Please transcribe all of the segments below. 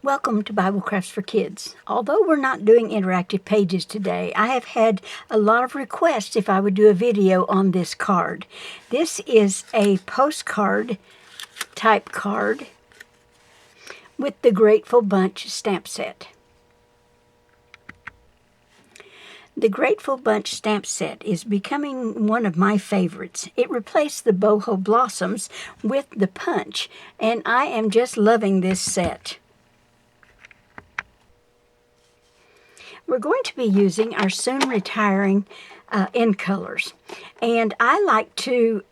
Welcome to Bible Crafts for Kids. Although we're not doing interactive pages today, I have had a lot of requests if I would do a video on this card. This is a postcard type card with the Grateful Bunch stamp set. The Grateful Bunch stamp set is becoming one of my favorites. It replaced the boho blossoms with the punch, and I am just loving this set. We're going to be using our soon retiring in colors. And I like to,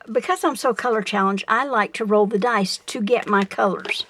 because I'm so color challenged, I like to roll the dice to get my colors.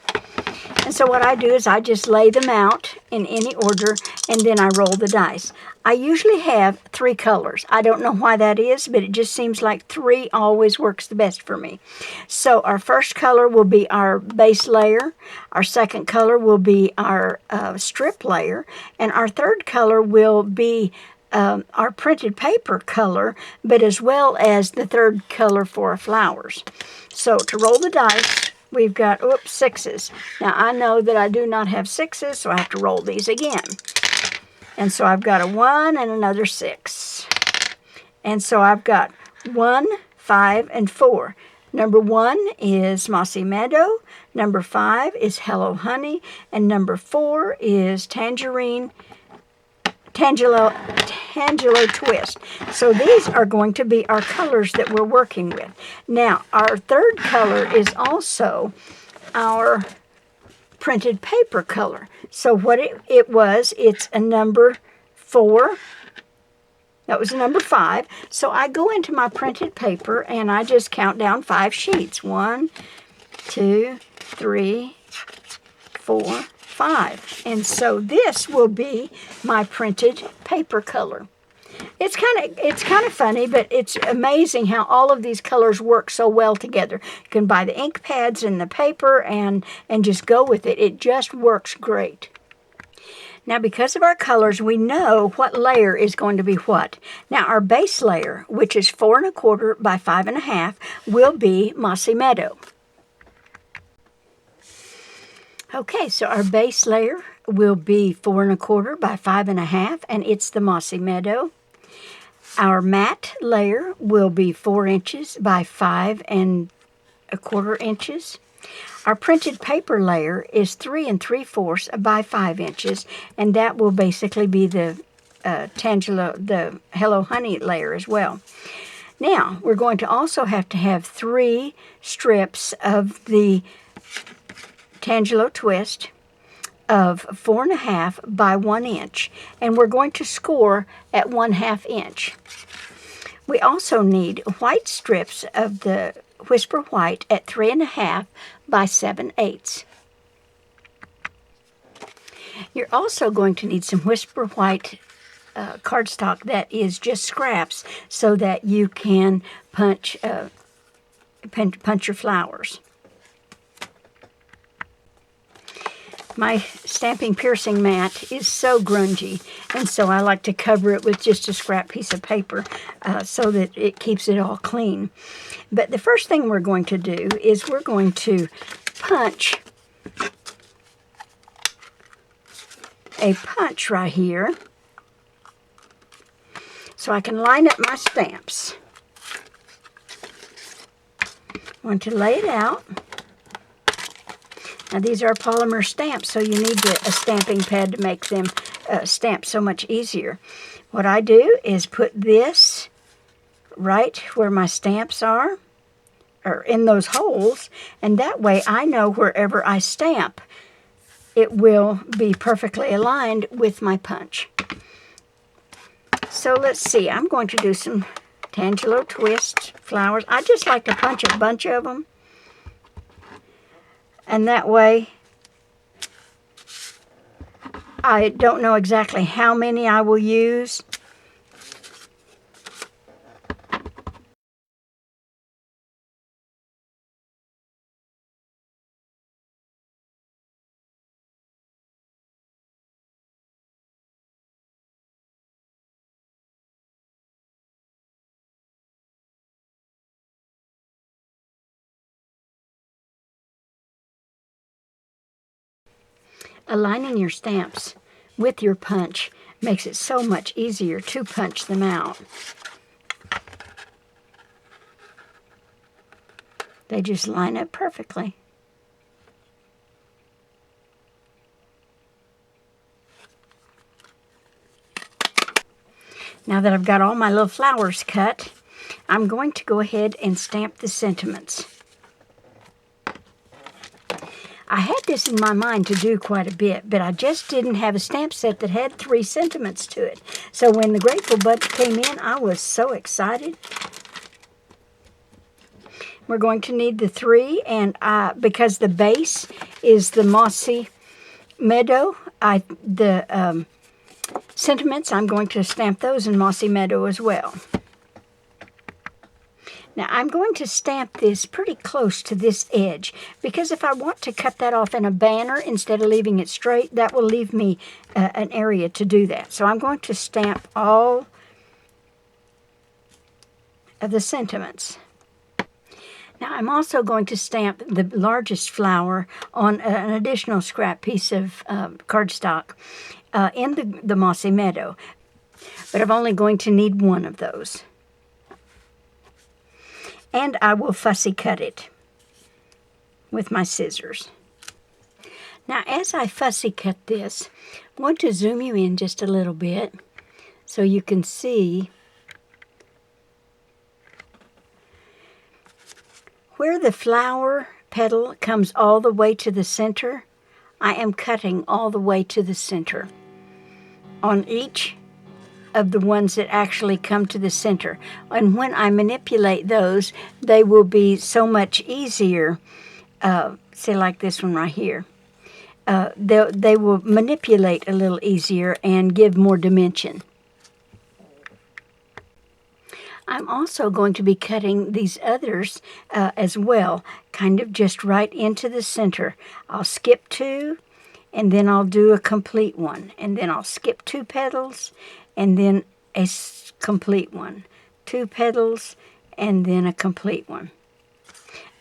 And so what I do is I just lay them out in any order and then I roll the dice. I usually have 3 colors. I don't know why that is, but it just seems like 3 always works the best for me. So our first color will be our base layer. Our second color will be our strip layer. And our third color will be our printed paper color, but as well as the third color for our flowers. So to roll the dice, we've got, 6s. Now I know that I do not have 6s, so I have to roll these again. And so I've got a 1 and another 6. And so I've got 1, 5, and 4. Number 1 is Mossy Meadow. Number 5 is Hello Honey. And number 4 is Tangelo Twist. So these are going to be our colors that we're working with. Now, our third color is also our printed paper color. So what it's a number 4. That was a number 5. So I go into my printed paper and I just count down 5 sheets. 1, 2, 3, 4, 5. And so this will be my printed paper color. It's kind of funny, but it's amazing how all of these colors work so well together. You can buy the ink pads and the paper and just go with it. It just works great. Now, because of our colors, we know what layer is going to be what. Now, our base layer, which is 4 1/4 by 5 1/2, will be Mossy Meadow. Okay, so our base layer will be 4 1/4 by 5 1/2, and it's the Mossy Meadow. Our matte layer will be 4 inches by 5 1/4 inches. Our printed paper layer is 3 3/4 by 5 inches, and that will basically be the the Hello Honey layer as well. Now, we're going to also have to have 3 strips of the Tangelo Twist of 4 1/2 by 1 inch, and we're going to score at 1/2 inch. We also need white strips of the Whisper White at 3 1/2 by 7/8. You're also going to need some Whisper White cardstock that is just scraps so that you can punch your flowers. My stamping piercing mat is so grungy, and so I like to cover it with just a scrap piece of paper so that it keeps it all clean. But the first thing we're going to do is we're going to punch a punch right here so I can line up my stamps. I'm going to lay it out. Now, these are polymer stamps, so you need a stamping pad to make them stamp so much easier. What I do is put this right where my stamps are, or in those holes, and that way I know wherever I stamp, it will be perfectly aligned with my punch. So let's see, I'm going to do some Tangelo Twist flowers. I just like to punch a bunch of them. And that way, I don't know exactly how many I will use. Aligning your stamps with your punch makes it so much easier to punch them out. They just line up perfectly. Now that I've got all my little flowers cut, I'm going to go ahead and stamp the sentiments. I had this in my mind to do quite a bit, but I just didn't have a stamp set that had 3 sentiments to it. So when the Grateful Bunch came in, I was so excited. We're going to need the 3, and because the base is the Mossy Meadow, the sentiments, I'm going to stamp those in Mossy Meadow as well. Now I'm going to stamp this pretty close to this edge, because if I want to cut that off in a banner instead of leaving it straight, that will leave me an area to do that. So I'm going to stamp all of the sentiments. Now I'm also going to stamp the largest flower on an additional scrap piece of cardstock in the Mossy Meadow, but I'm only going to need 1 of those. And I will fussy cut it with my scissors. Now as I fussy cut this, I want to zoom you in just a little bit so you can see where the flower petal comes all the way to the center. I am cutting all the way to the center on each of the ones that actually come to the center. And when I manipulate those, they will be so much easier. Say like this one right here. They will manipulate a little easier and give more dimension. I'm also going to be cutting these others as well, kind of just right into the center. I'll skip 2, and then I'll do a complete one, and then I'll skip 2 petals, and then a complete one. 2 petals, and then a complete one,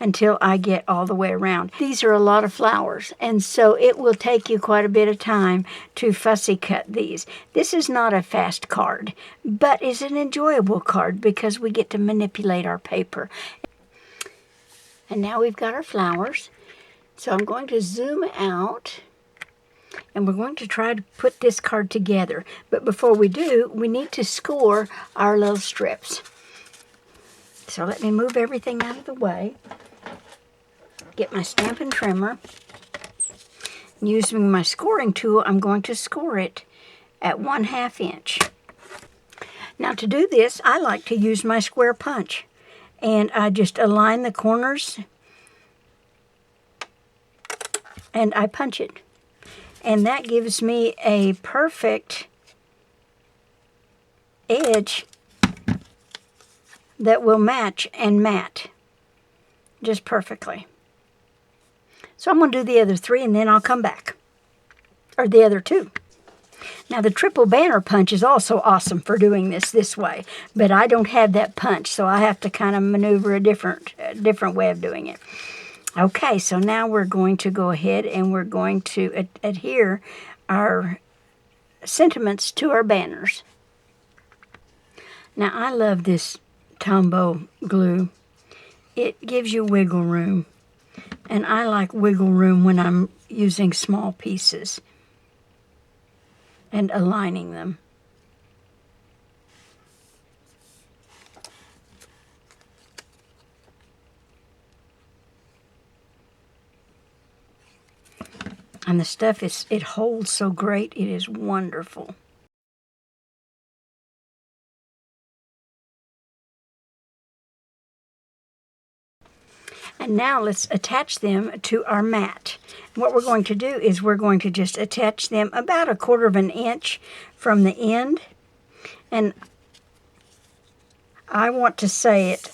until I get all the way around. These are a lot of flowers, and so it will take you quite a bit of time to fussy cut these. This is not a fast card, but it's an enjoyable card because we get to manipulate our paper. And now we've got our flowers, so I'm going to zoom out, and we're going to try to put this card together. But before we do, we need to score our little strips. So let me move everything out of the way. Get my Stampin' Trimmer. Using my scoring tool, I'm going to score it at 1/2 inch. Now to do this, I like to use my square punch. And I just align the corners and I punch it. And that gives me a perfect edge that will match and matte just perfectly. So I'm going to do the other 3 and then I'll come back. Or the other 2. Now the triple banner punch is also awesome for doing this way. But I don't have that punch, so I have to kind of maneuver a different way of doing it. Okay, so now we're going to go ahead and we're going to adhere our sentiments to our banners. Now I love this Tombow glue. It gives you wiggle room. And I like wiggle room when I'm using small pieces and aligning them. And the stuff, it holds so great. It is wonderful. And now let's attach them to our mat. What we're going to do is we're going to just attach them about 1/4 inch from the end. And I want to say it.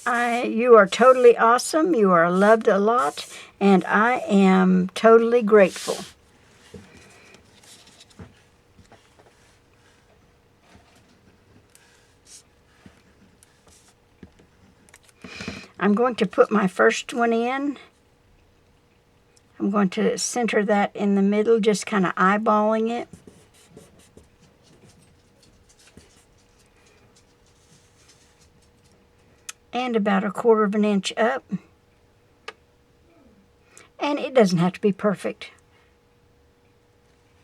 You are totally awesome. You are loved a lot. And I am totally grateful. I'm going to put my first one in. I'm going to center that in the middle, just kind of eyeballing it. And about 1/4 of an inch up. And it doesn't have to be perfect,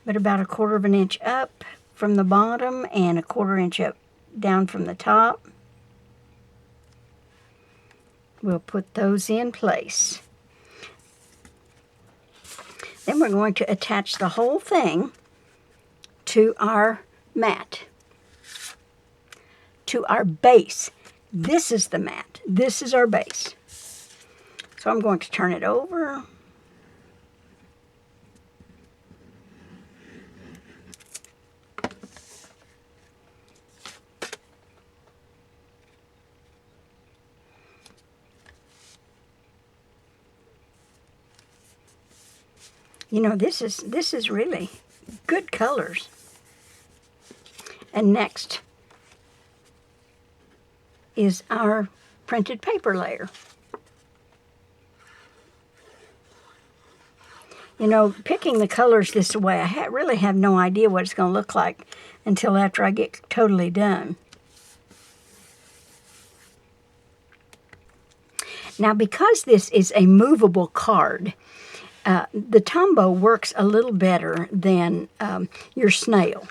but about 1/4 of an inch up from the bottom and 1/4 inch up down from the top. We'll put those in place. Then we're going to attach the whole thing to our mat, to our base. This is the mat. This is our base. So I'm going to turn it over. You know, this is really good colors. And next is our printed paper layer. You know, picking the colors this way, I really have no idea what it's going to look like until after I get totally done. Now, because this is a movable card, the Tombow works a little better than your snail.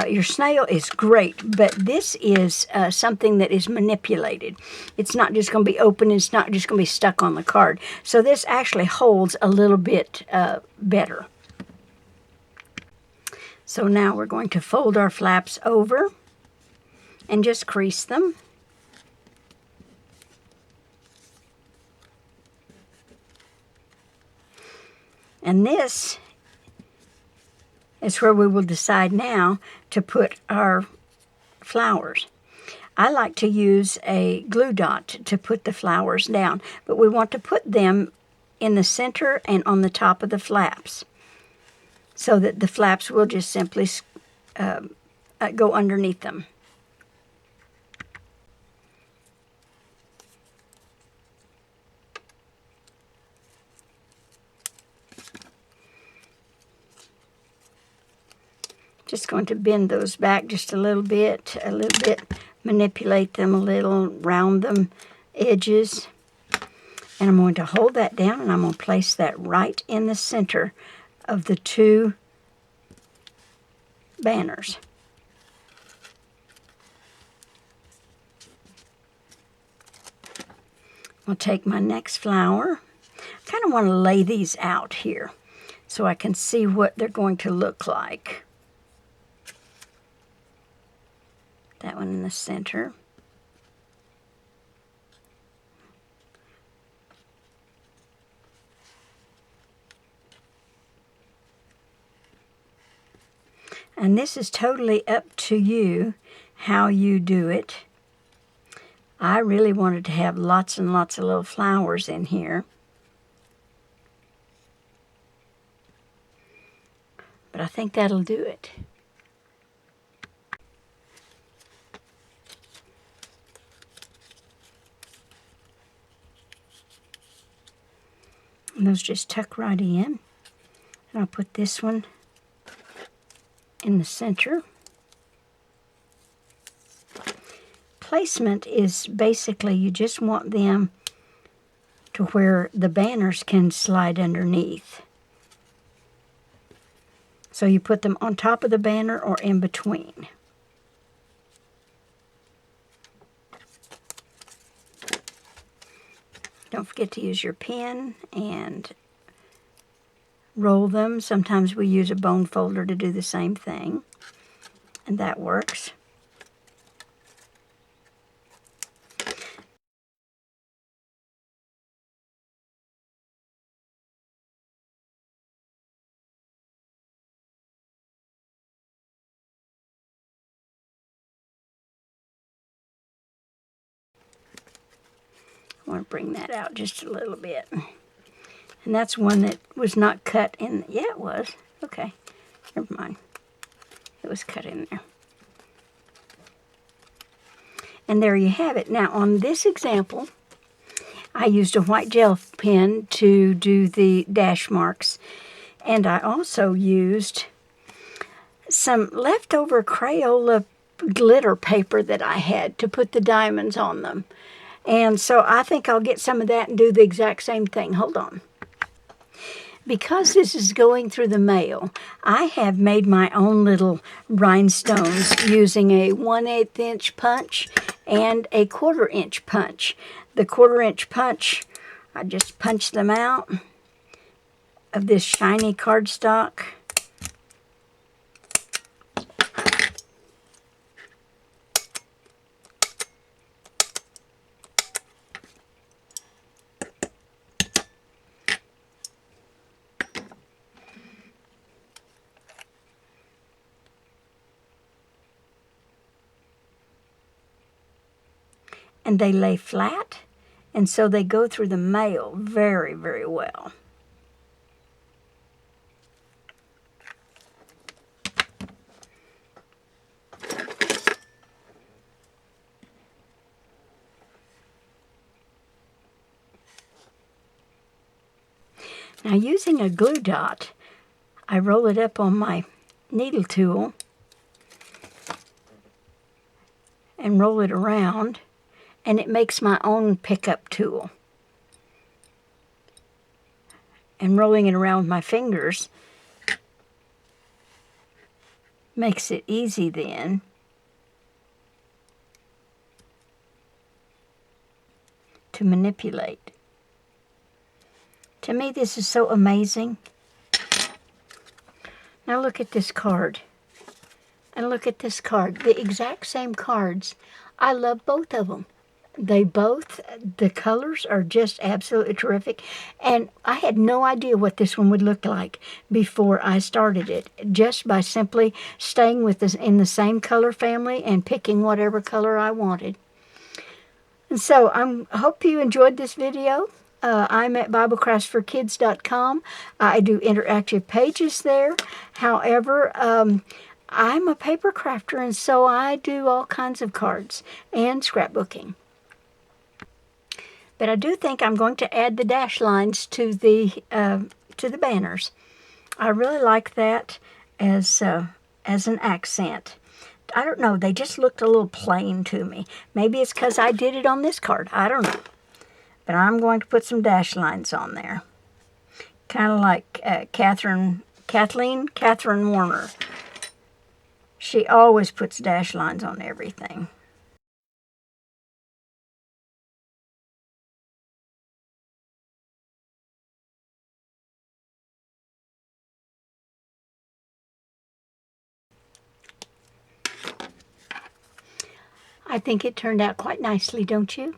Your snail is great, but this is something that is manipulated. It's not just going to be open. It's not just going to be stuck on the card. So this actually holds a little bit better. So now we're going to fold our flaps over and just crease them. And this is where we will decide now to put our flowers. I like to use a glue dot to put the flowers down, but we want to put them in the center and on the top of the flaps so that the flaps will just simply go underneath them. Just going to bend those back just a little bit, manipulate them a little, round them edges. And I'm going to hold that down and I'm going to place that right in the center of the two banners. I'll take my next flower. I kind of want to lay these out here so I can see what they're going to look like. That one in the center. And this is totally up to you how you do it. I really wanted to have lots and lots of little flowers in here. But I think that'll do it. And those just tuck right in. And I'll put this one in the center. Placement is basically you just want them to where the banners can slide underneath. So you put them on top of the banner or in between. Don't forget to use your pen and roll them. Sometimes we use a bone folder to do the same thing, and that works. I want to bring that out just a little bit. And that's one that was not cut in. Yeah, it was. Okay, never mind. It was cut in there. And there you have it. Now, on this example, I used a white gel pen to do the dash marks. And I also used some leftover Crayola glitter paper that I had to put the diamonds on them. And so I think I'll get some of that and do the exact same thing. Hold on. Because this is going through the mail, I have made my own little rhinestones using a 1/8 inch punch and a 1/4 inch punch. The 1/4 inch punch, I just punch them out of this shiny cardstock. And they lay flat, and so they go through the mail very, very well. Now, using a glue dot, I roll it up on my needle tool and roll it around, and it makes my own pickup tool. And rolling it around with my fingers makes it easy then to manipulate. To me, this is so amazing. Now look at this card. And look at this card. The exact same cards. I love both of them. The colors are just absolutely terrific. And I had no idea what this one would look like before I started it. Just by simply staying with this in the same color family and picking whatever color I wanted. And so I hope you enjoyed this video. I'm at BibleCraftsForKids.com. I do interactive pages there. However, I'm a paper crafter, and so I do all kinds of cards and scrapbooking. But I do think I'm going to add the dash lines to the banners. I really like that as an accent. I don't know, they just looked a little plain to me. Maybe it's because I did it on this card. I don't know. But I'm going to put some dash lines on there. Kind of like Kathleen Warner. She always puts dash lines on everything. I think it turned out quite nicely, don't you?